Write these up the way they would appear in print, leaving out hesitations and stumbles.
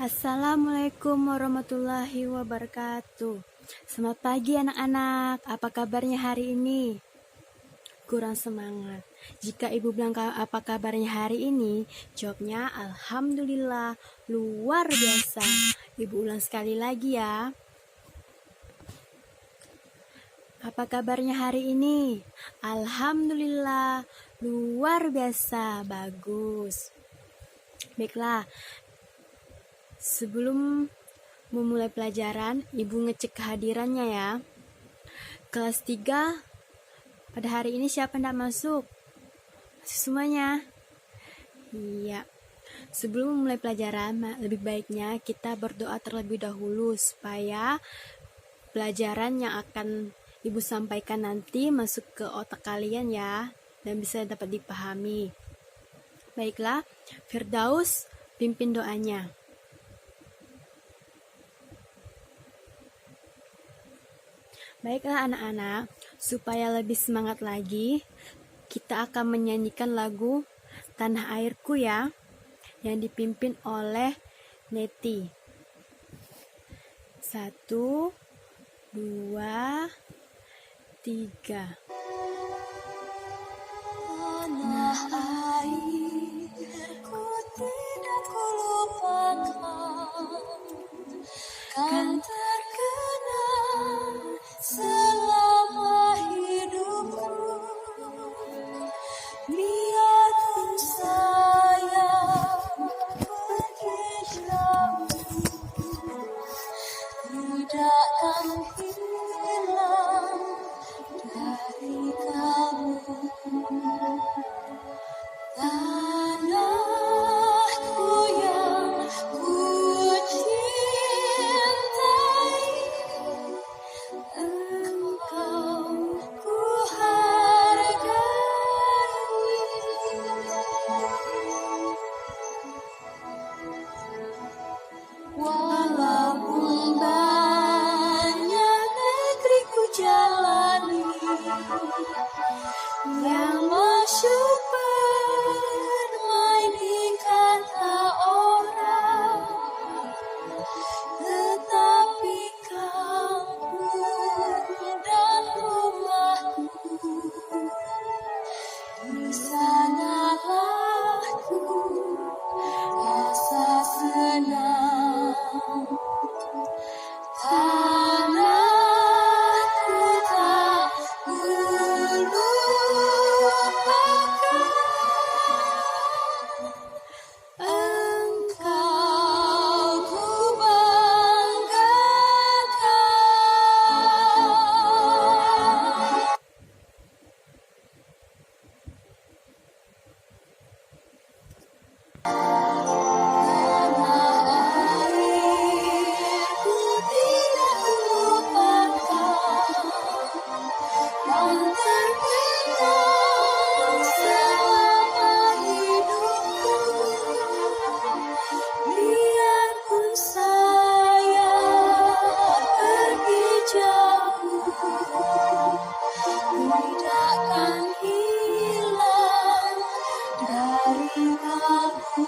Assalamualaikum warahmatullahi wabarakatuh. Selamat pagi anak-anak, apa kabarnya hari ini? Kurang semangat. Jika ibu bilang apa kabarnya hari ini, jawabnya alhamdulillah, luar biasa. Ibu ulang sekali lagi ya. Apa kabarnya hari ini? Alhamdulillah, luar biasa, bagus. Baiklah, sebelum memulai pelajaran, ibu ngecek kehadirannya ya. Kelas 3 pada hari ini siapa yang masuk? Masuk semuanya? Iya. Sebelum memulai pelajaran, lebih baiknya kita berdoa terlebih dahulu supaya pelajaran yang akan ibu sampaikan nanti masuk ke otak kalian ya, dan bisa dapat dipahami. Baiklah, Firdaus pimpin doanya. Baiklah anak-anak, supaya lebih semangat lagi, kita akan menyanyikan lagu Tanah Airku ya, yang dipimpin oleh Neti. 1, 2, 3. Tanah airku tidak kulupakan, kan terkenal selama hidupku. Biarpun saya pergi jauh, tidakkan hilang dari kamu. Tanahku yang ku cintai, engkau ku hargai. Walaupun banyak negeri ku jalani, yang masyhur permain kata orang, tetapi kampung dan rumahku, di sanalah ku rasa senang. Tanahku tak kulupakan, engkau ku banggakan. Tanah airku tidak kulupakan, kan terkenal selama hidupku. Biarpun saya pergi jauh, tidakkan hilang dari kamu.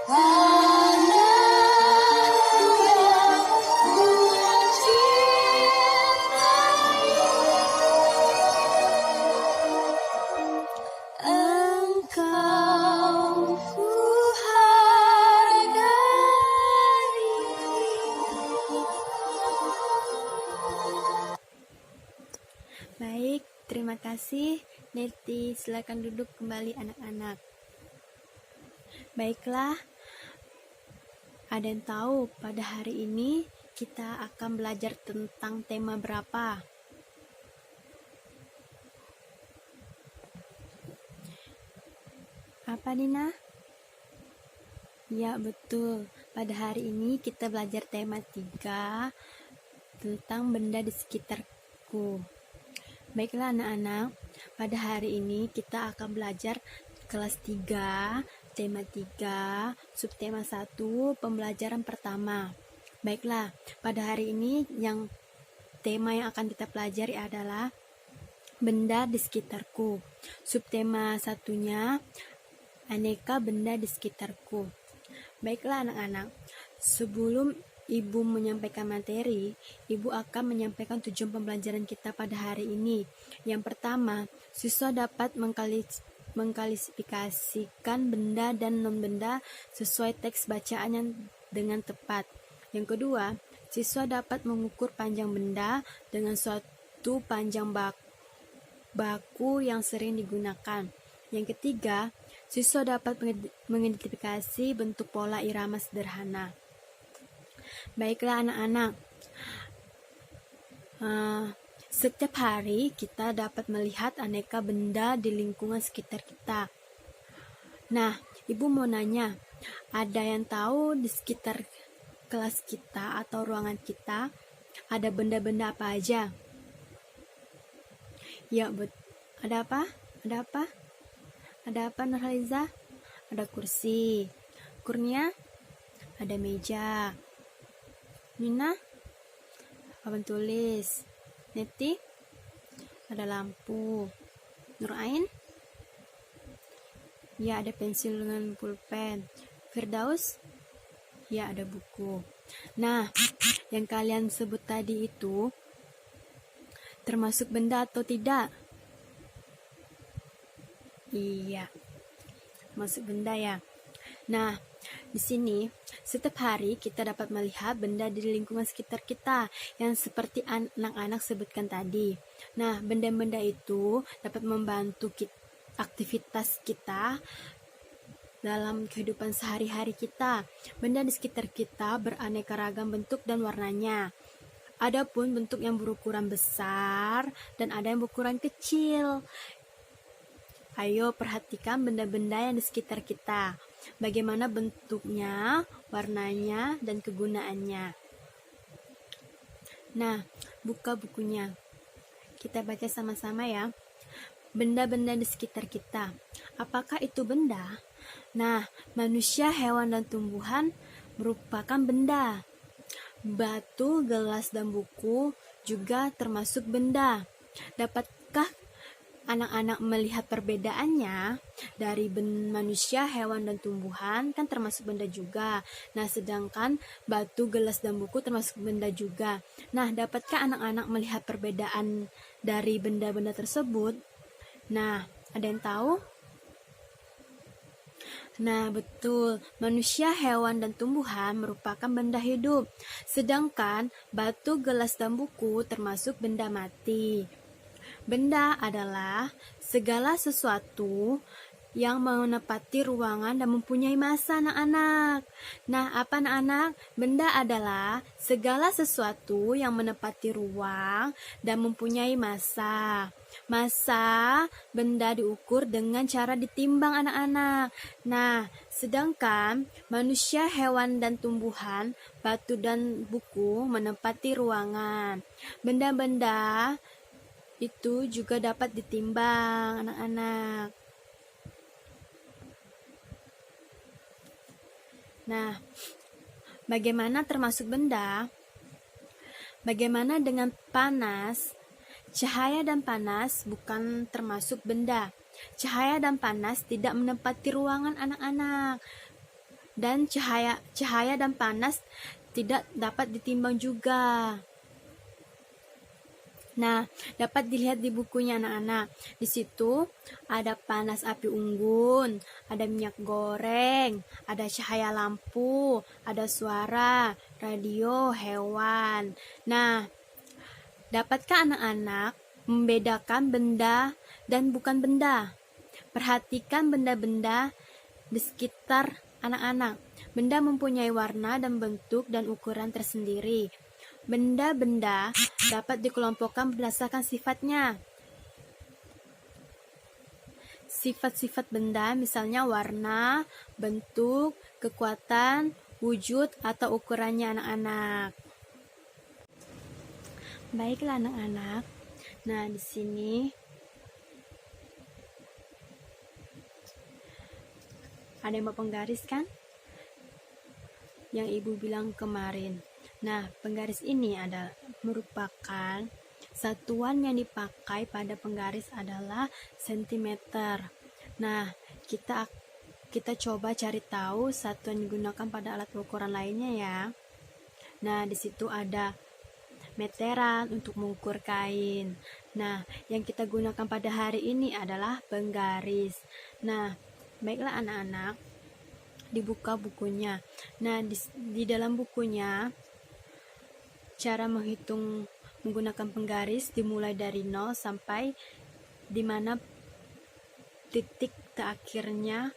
Tanahku yang ku cintai, engkau ku hargai. Baik, terima kasih Neti. Silakan duduk kembali anak-anak. Baiklah, ada yang tahu pada hari ini kita akan belajar tentang tema berapa? Apa Dina? Ya betul, pada hari ini kita belajar tema 3 tentang benda di sekitarku. Baiklah anak-anak, pada hari ini kita akan belajar kelas 3, tema 3, subtema 1, pembelajaran pertama. Baiklah, pada hari ini tema yang akan kita pelajari adalah benda di sekitarku. Subtema satunya, aneka benda di sekitarku. Baiklah anak-anak, sebelum Ibu menyampaikan materi, Ibu akan menyampaikan tujuan pembelajaran kita pada hari ini. Yang pertama, siswa dapat mengklasifikasikan benda dan non-benda sesuai teks bacaan yang dengan tepat. Yang kedua, siswa dapat mengukur panjang benda dengan suatu panjang baku yang sering digunakan. Yang ketiga, siswa dapat mengidentifikasi bentuk pola irama sederhana. Baiklah anak-anak, setiap hari kita dapat melihat aneka benda di lingkungan sekitar kita. Nah, Ibu mau nanya, ada yang tahu di sekitar kelas kita atau ruangan kita ada benda-benda apa aja? Ya, ada apa? Ada apa? Ada apa, Nurhaliza? Ada kursi. Kurnia? Ada meja. Nina? Papan tulis. Neti? Ada lampu. Nurain? Ya, ada pensil dengan pulpen. Firdaus? Ya, ada buku. Nah, yang kalian sebut tadi itu termasuk benda atau tidak? Iya, masuk benda ya. Nah, di sini setiap hari kita dapat melihat benda di lingkungan sekitar kita yang seperti anak-anak sebutkan tadi. Nah, benda-benda itu dapat membantu aktivitas kita dalam kehidupan sehari-hari kita. Benda di sekitar kita beraneka ragam bentuk dan warnanya. Adapun bentuk yang berukuran besar dan ada yang berukuran kecil. Ayo perhatikan benda-benda yang di sekitar kita. Bagaimana bentuknya, warnanya, dan kegunaannya. Nah, buka bukunya. Kita baca sama-sama ya. Benda-benda di sekitar kita. Apakah itu benda? Nah, manusia, hewan, dan tumbuhan merupakan benda. Batu, gelas, dan buku juga termasuk benda. Dapatkah anak-anak melihat perbedaannya dari manusia, hewan, dan tumbuhan? Kan termasuk benda juga. Nah, sedangkan batu, gelas, dan buku termasuk benda juga. Nah, dapatkah anak-anak melihat perbedaan dari benda-benda tersebut? Nah, ada yang tahu? Nah, betul. Manusia, hewan, dan tumbuhan merupakan benda hidup. Sedangkan batu, gelas, dan buku termasuk benda mati. Benda adalah segala sesuatu yang menempati ruangan dan mempunyai massa, anak-anak. Nah, apa anak-anak? Benda adalah segala sesuatu yang menempati ruang dan mempunyai massa. Massa benda diukur dengan cara ditimbang, anak-anak. Nah, sedangkan manusia, hewan, dan tumbuhan, batu, dan buku menempati ruangan. Benda-benda itu juga dapat ditimbang, anak-anak. Nah, bagaimana termasuk benda? Bagaimana dengan panas? Cahaya dan panas bukan termasuk benda. Cahaya dan panas tidak menempati ruangan, anak-anak. Dan cahaya dan panas tidak dapat ditimbang juga. Nah, dapat dilihat di bukunya anak-anak. Di situ ada panas api unggun, ada minyak goreng, ada cahaya lampu, ada suara, radio, hewan. Nah, dapatkah anak-anak membedakan benda dan bukan benda? Perhatikan benda-benda di sekitar anak-anak. Benda mempunyai warna dan bentuk dan ukuran tersendiri. Benda-benda dapat dikelompokkan berdasarkan sifatnya. Sifat-sifat benda misalnya warna, bentuk, kekuatan, wujud, atau ukurannya anak-anak. Baiklah anak-anak. Nah, di sini ada yang mau penggaris kan? Yang Ibu bilang kemarin. Nah, penggaris ini merupakan satuan yang dipakai pada penggaris adalah sentimeter. Nah, kita kita coba cari tahu satuan yang digunakan pada alat pengukuran lainnya ya. Nah, di situ ada meteran untuk mengukur kain. Nah, yang kita gunakan pada hari ini adalah penggaris. Nah, baiklah anak-anak, dibuka bukunya. Nah, di dalam bukunya cara menghitung menggunakan penggaris dimulai dari 0 sampai di mana titik terakhirnya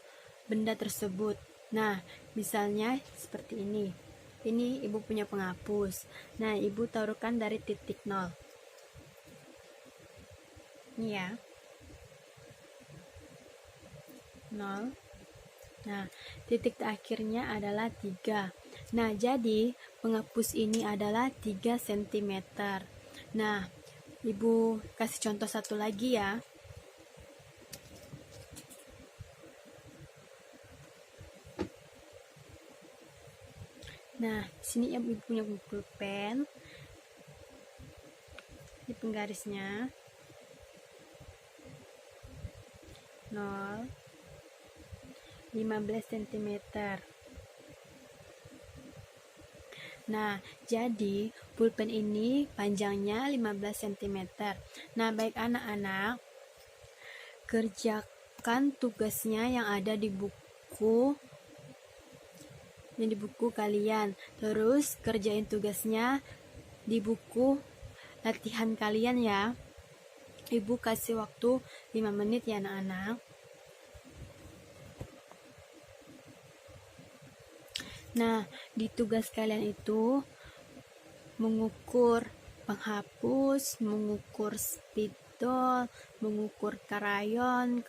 benda tersebut. Nah, misalnya seperti ini. Ini ibu punya penghapus. Nah, ibu taruhkan dari titik 0. Ini ya. 0. Nah, titik terakhirnya adalah 3. Nah, jadi penghapus ini adalah 3 cm. Nah, ibu kasih contoh satu lagi ya. Nah, sini ibu punya pulpen. Ini penggarisnya 0, 15 cm. Nah, jadi pulpen ini panjangnya 15 cm. Nah, baik anak-anak, kerjakan tugasnya yang ada di buku kalian. Terus kerjain tugasnya di buku latihan kalian ya. Ibu kasih waktu 5 menit ya anak-anak. Nah, di tugas kalian itu mengukur penghapus, mengukur spidol, mengukur krayon,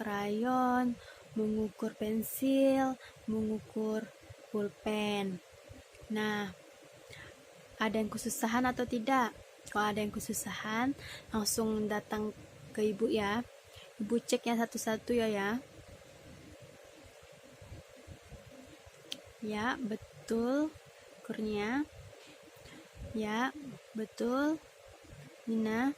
mengukur pensil, mengukur pulpen. Nah, ada yang kesusahan atau tidak? Kalau ada yang kesusahan, langsung datang ke ibu ya. Ibu cek ya satu-satu ya. Ya, betul. Kurnia. Ya, betul. Nina.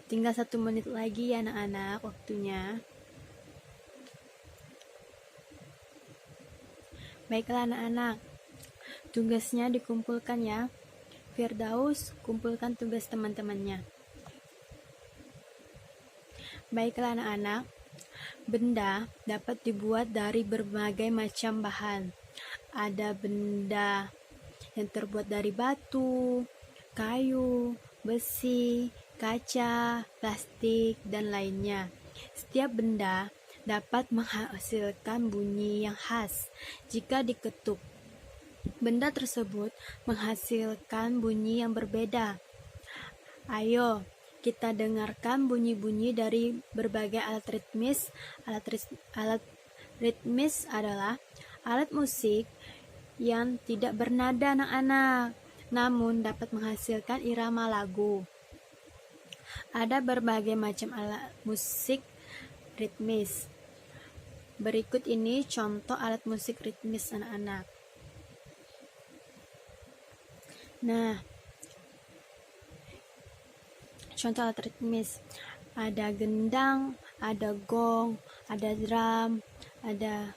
Tinggal 1 menit lagi ya anak-anak waktunya. Baiklah anak-anak, tugasnya dikumpulkan ya. Firdaus, kumpulkan tugas teman-temannya. Baiklah anak-anak, benda dapat dibuat dari berbagai macam bahan. Ada benda yang terbuat dari batu, kayu, besi, kaca, plastik, dan lainnya. Setiap benda dapat menghasilkan bunyi yang khas jika diketuk. Benda tersebut menghasilkan bunyi yang berbeda. Ayo, kita dengarkan bunyi-bunyi dari berbagai alat ritmis. Alat ritmis adalah alat musik yang tidak bernada anak-anak, namun dapat menghasilkan irama lagu. Ada berbagai macam alat musik ritmis. Berikut ini contoh alat musik ritmis anak-anak. Nah, contoh alat ritmis. Ada gendang, ada gong, ada drum, ada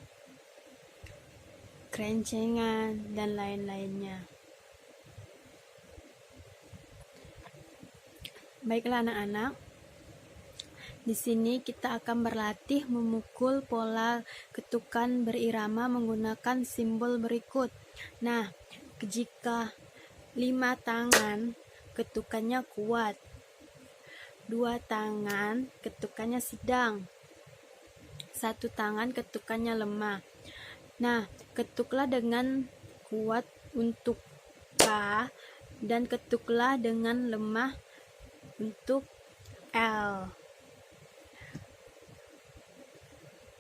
kerencengan, dan lain-lainnya. Baiklah anak-anak, di sini kita akan berlatih memukul pola ketukan berirama menggunakan simbol berikut. Nah, jika 5 tangan ketukannya kuat, 2 tangan ketukannya sedang, 1 tangan ketukannya lemah. Nah, ketuklah dengan kuat untuk K dan ketuklah dengan lemah untuk L.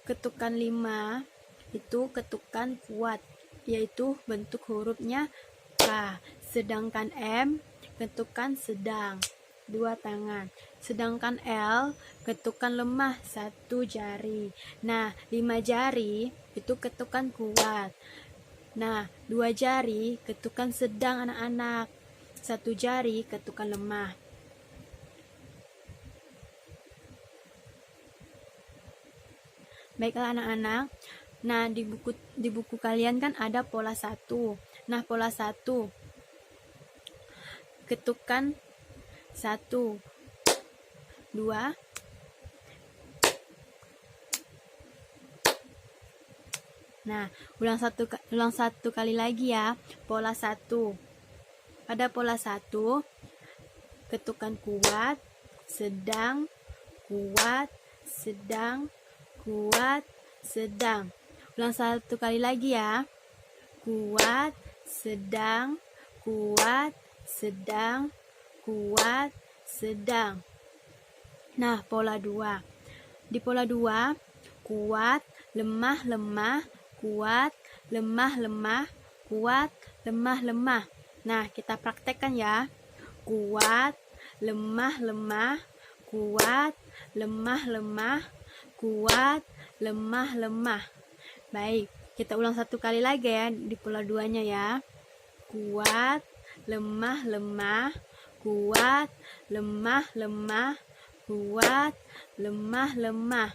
Ketukan 5 itu ketukan kuat, yaitu bentuk hurufnya K. Sedangkan M ketukan sedang, 2 tangan. Sedangkan L ketukan lemah, 1 jari. Nah, 5 jari itu ketukan kuat. Nah, 2 jari ketukan sedang anak-anak, 1 jari ketukan lemah. Baiklah anak-anak. Nah, di buku kalian kan ada pola 1. Nah, pola 1. Ketukan 1, 2. Nah, ulang satu kali lagi ya. Pola 1. Pada pola 1, ketukan kuat, sedang, kuat, sedang, kuat, sedang. Ulang satu kali lagi ya. Kuat, sedang, kuat, sedang, kuat, sedang. Nah, pola 2. Di pola 2, kuat, lemah, lemah, kuat, lemah, lemah, kuat, lemah, lemah. Nah, kita praktekkan ya. Kuat, lemah, lemah, kuat, lemah, lemah, kuat, lemah, lemah. Baik, kita ulang satu kali lagi ya di pola 2-nya ya. Kuat, lemah, lemah, kuat, lemah, lemah, kuat, lemah, lemah.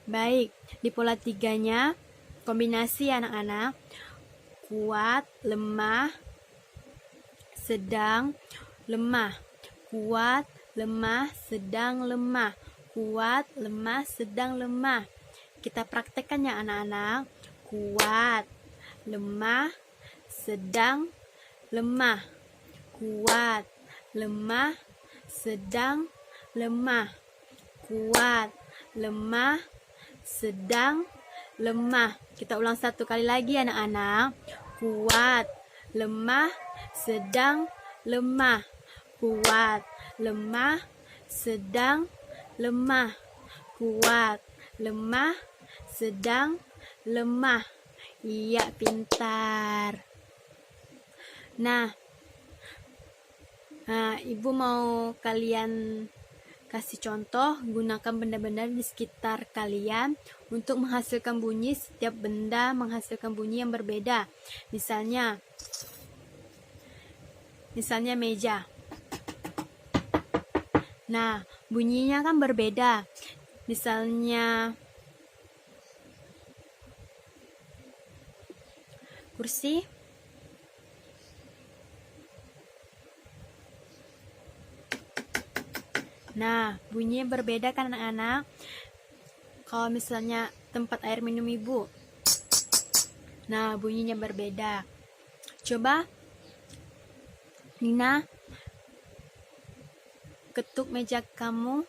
Baik, di pola 3-nya kombinasi anak-anak. Kuat, lemah, sedang, lemah. Kuat, lemah, sedang, lemah. Kuat, lemah, sedang, lemah. Kita praktekkan ya anak-anak. Kuat, lemah, sedang, lemah. Kuat, lemah, sedang, lemah. Kuat, lemah, sedang, lemah. Kita ulang satu kali lagi anak-anak. Kuat, lemah, sedang, lemah. Kuat, lemah, sedang, lemah. Kuat, lemah, sedang, lemah. Iya, pintar. Nah, Ibu mau kalian kasih contoh, gunakan benda-benda di sekitar kalian untuk menghasilkan bunyi. Setiap benda menghasilkan bunyi yang berbeda. Misalnya meja. Nah, bunyinya kan berbeda. Misalnya kursi. Nah, bunyinya berbeda kan anak-anak? Kalau misalnya tempat air minum ibu, nah bunyinya berbeda. Coba Nina ketuk meja kamu.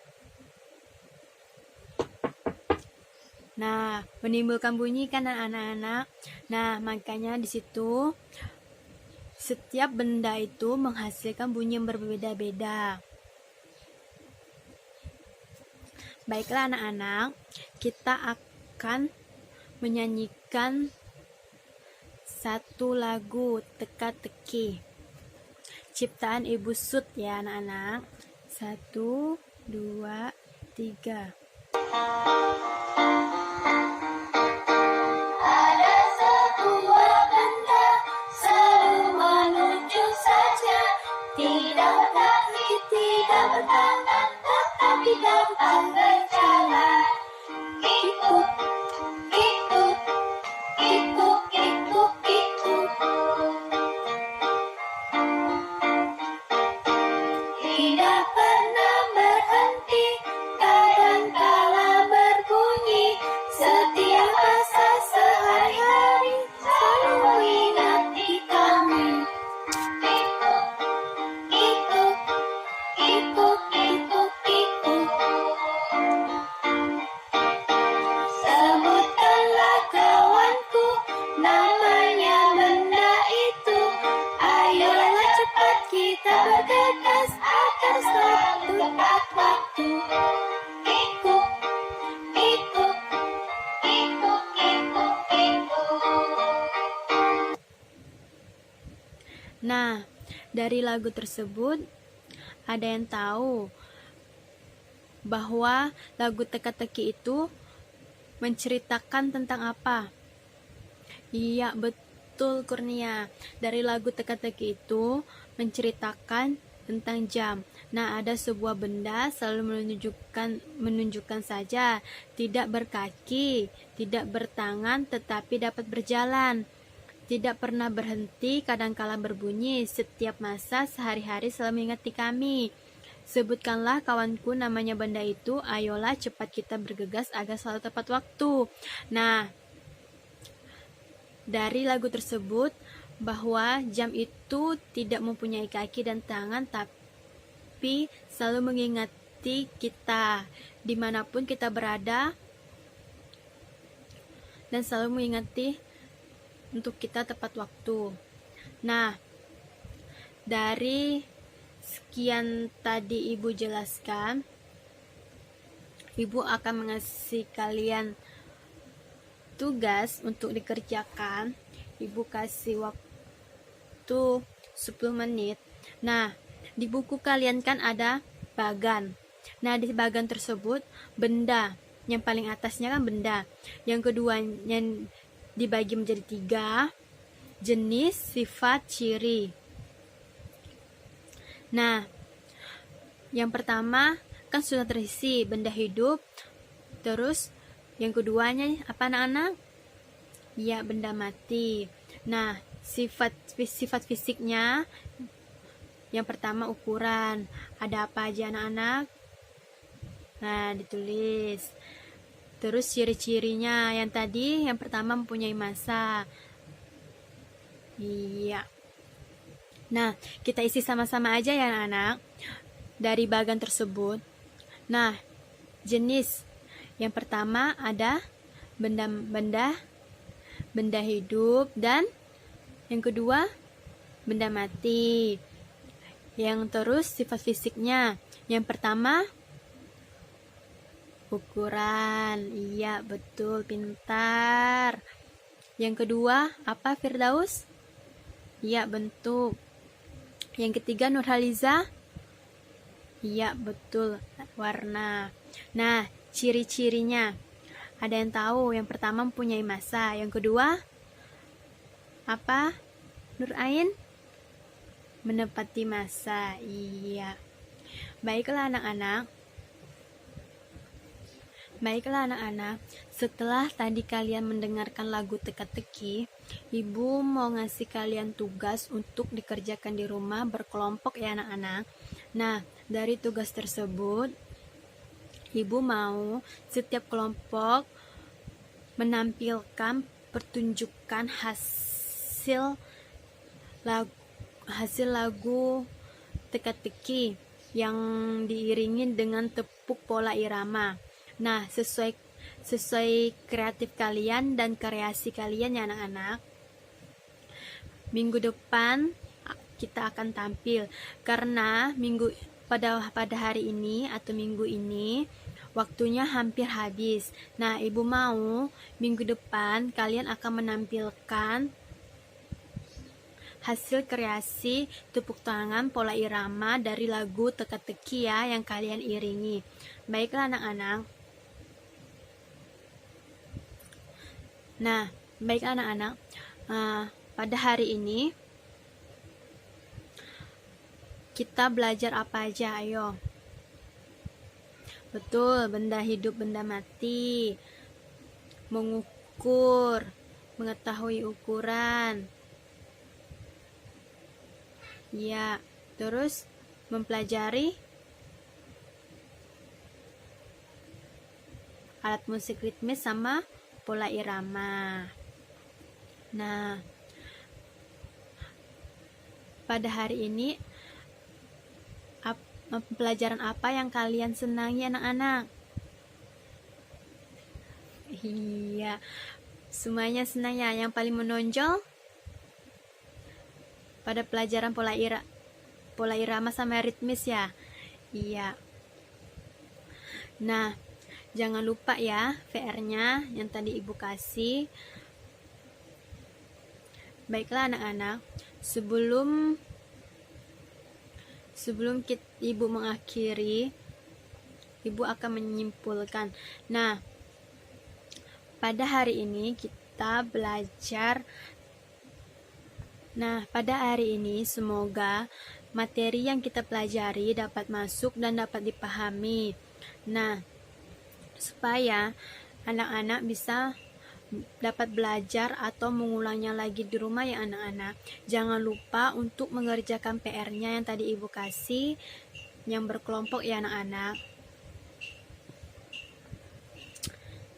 Nah, menimbulkan bunyi kan anak-anak? Nah, makanya di situ setiap benda itu menghasilkan bunyi yang berbeda-beda. Baiklah anak-anak, kita akan menyanyikan satu lagu teka-teki ciptaan Ibu Sud ya anak-anak. 1, 2, 3. Ada sebuah benda selalu menunjuk saja, tidak berkaki, tidak bertangan, tetapi dapat berjalan. Ikut, ikut, ikut, ikut, ikut. Tidak pernah berhenti, kadangkala berbunyi. Setiap masa sehari-hari selalu mengingati kami. Ikut, ikut, ikut, ikut, ikut. Sebutkanlah kawanku namanya benda itu. Ayolah cepat kita bergegas agar selalu tepat waktu. Ikut, ikut, ikut, ikut, ikut. Nah, dari lagu tersebut ada yang tahu bahwa lagu teka-teki itu menceritakan tentang apa? Iya, betul Kurnia. Dari lagu teka-teki itu menceritakan tentang jam. Nah, ada sebuah benda selalu menunjukkan saja, tidak berkaki, tidak bertangan, tetapi dapat berjalan. Tidak pernah berhenti, kadangkala berbunyi, setiap masa sehari-hari selalu mengingati kami. Sebutkanlah kawanku namanya benda itu, ayolah cepat kita bergegas agar selalu tepat waktu. Nah, dari lagu tersebut bahwa jam itu tidak mempunyai kaki dan tangan, tapi selalu mengingati kita dimanapun kita berada dan selalu mengingati untuk kita tepat waktu. Nah, dari sekian tadi Ibu jelaskan, Ibu akan mengasih kalian tugas untuk dikerjakan. Ibu kasih waktu 10 menit. Nah, di buku kalian kan ada bagan. Nah, di bagan tersebut benda. Yang paling atasnya kan benda. Yang kedua yang dibagi menjadi 3, jenis, sifat, ciri. Nah, yang pertama kan sudah terisi benda hidup. Terus yang keduanya apa anak-anak? Ya, benda mati. Nah, sifat fisiknya yang pertama ukuran. Ada apa aja anak-anak? Nah, ditulis. Terus ciri-cirinya yang tadi yang pertama mempunyai massa. Iya. Nah, kita isi sama-sama aja ya anak-anak dari bagan tersebut. Nah, jenis yang pertama ada benda hidup, dan yang kedua benda mati. Yang terus sifat fisiknya, yang pertama ukuran. Iya, betul, pintar. Yang kedua apa Firdaus? Iya, bentuk. Yang ketiga Nurhaliza? Iya, betul, warna. Nah, ciri-cirinya ada yang tahu? Yang pertama mempunyai massa. Yang kedua apa Nur Ain? Menepati massa. Iya. Baiklah anak-anak, setelah tadi kalian mendengarkan lagu teka-teki, Ibu mau ngasih kalian tugas untuk dikerjakan di rumah berkelompok ya anak-anak. Nah, dari tugas tersebut, Ibu mau setiap kelompok menampilkan pertunjukan hasil lagu teka-teki yang diiringi dengan tepuk pola irama. Nah, sesuai kreatif kalian dan kreasi kalian ya anak-anak. Minggu depan kita akan tampil karena pada hari ini atau minggu ini waktunya hampir habis. Nah, Ibu mau minggu depan kalian akan menampilkan hasil kreasi tepuk tangan pola irama dari lagu teka-teki ya yang kalian iringi. Baiklah anak-anak. Nah, baiklah anak-anak. Pada hari ini kita belajar apa aja? Ayo. Betul, benda hidup, benda mati. Mengukur, mengetahui ukuran. Ya, terus mempelajari alat musik ritmis sama pola irama. Nah, pada hari ini pelajaran apa yang kalian senangi anak-anak? Iya, semuanya senang ya. Yang paling menonjol pada pelajaran pola irama sama ritmis ya. Iya. Nah, jangan lupa ya VR-nya yang tadi Ibu kasih. Baiklah anak-anak, sebelum Ibu mengakhiri, Ibu akan menyimpulkan. Nah, pada hari ini kita belajar. Nah, pada hari ini semoga materi yang kita pelajari dapat masuk dan dapat dipahami. Nah, supaya anak-anak bisa dapat belajar atau mengulangnya lagi di rumah ya anak-anak. Jangan lupa untuk mengerjakan PR-nya yang tadi Ibu kasih, yang berkelompok ya anak-anak.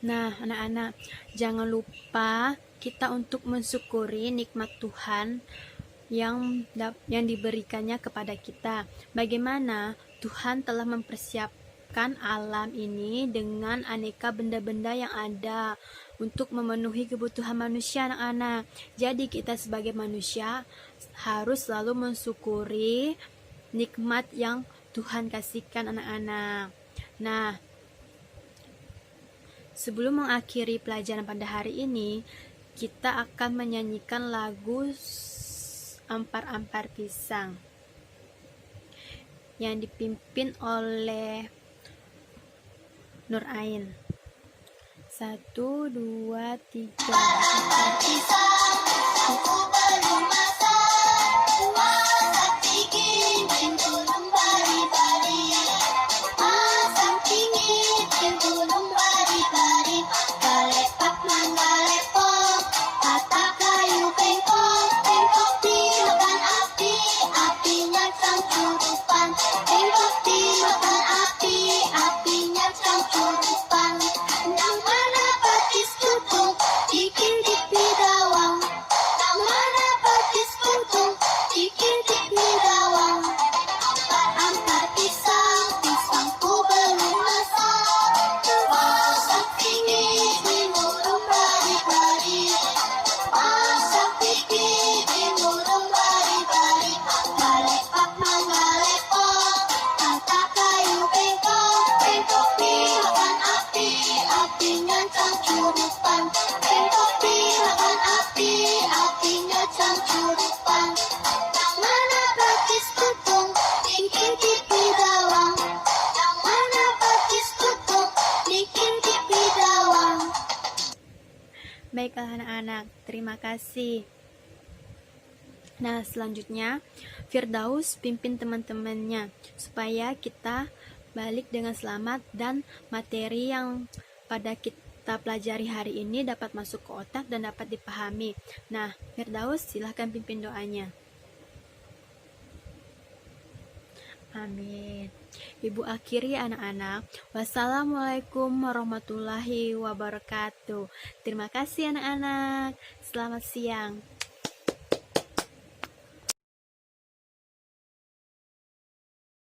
Nah, anak-anak, jangan lupa kita untuk mensyukuri nikmat Tuhan yang diberikannya kepada kita. Bagaimana Tuhan telah mempersiapkan alam ini dengan aneka benda-benda yang ada untuk memenuhi kebutuhan manusia anak-anak. Jadi kita sebagai manusia harus selalu mensyukuri nikmat yang Tuhan kasihkan anak-anak. Nah, sebelum mengakhiri pelajaran pada hari ini, kita akan menyanyikan lagu Ampar-Ampar Pisang yang dipimpin oleh Nur Ain. 1, 2, 3. Pisang, aku belum masak. Masak bikin belum bari-bari. Masak bikin belum bari-bari. Galepak manggalepok, kata kayu bengkok. Bengkok dimakan api, apinya cangcurupan. Bengkok dimakan api, apinya cangcurupan. Yang mana patis kutung, bikin tipi dawang. Yang mana patis kutung, bikin tipi dawang. Ampar-ampar pisang, pisangku belum masak. Masak tinggi, dimulung bari-bari. Masak tinggi, dimulung bari-bari. Galepak manggalepok, kata kayu bengkok. Bengkok dimakan api, apinya cangcurupan. Bengkok dimakan api, apinya cangcurupan. Yang mana patis kutung, bikin tipi dawang. Yang mana patis kutung, bikin tipi dawang. Baiklah anak-anak, terima kasih. Nah, selanjutnya Firdaus pimpin teman-temannya supaya kita balik dengan selamat dan materi yang pada kita pelajari hari ini dapat masuk ke otak dan dapat dipahami. Nah, Firdaus silahkan pimpin doanya. Amin. Ibu akhiri anak-anak. Wassalamualaikum warahmatullahi wabarakatuh. Terima kasih anak-anak. Selamat siang.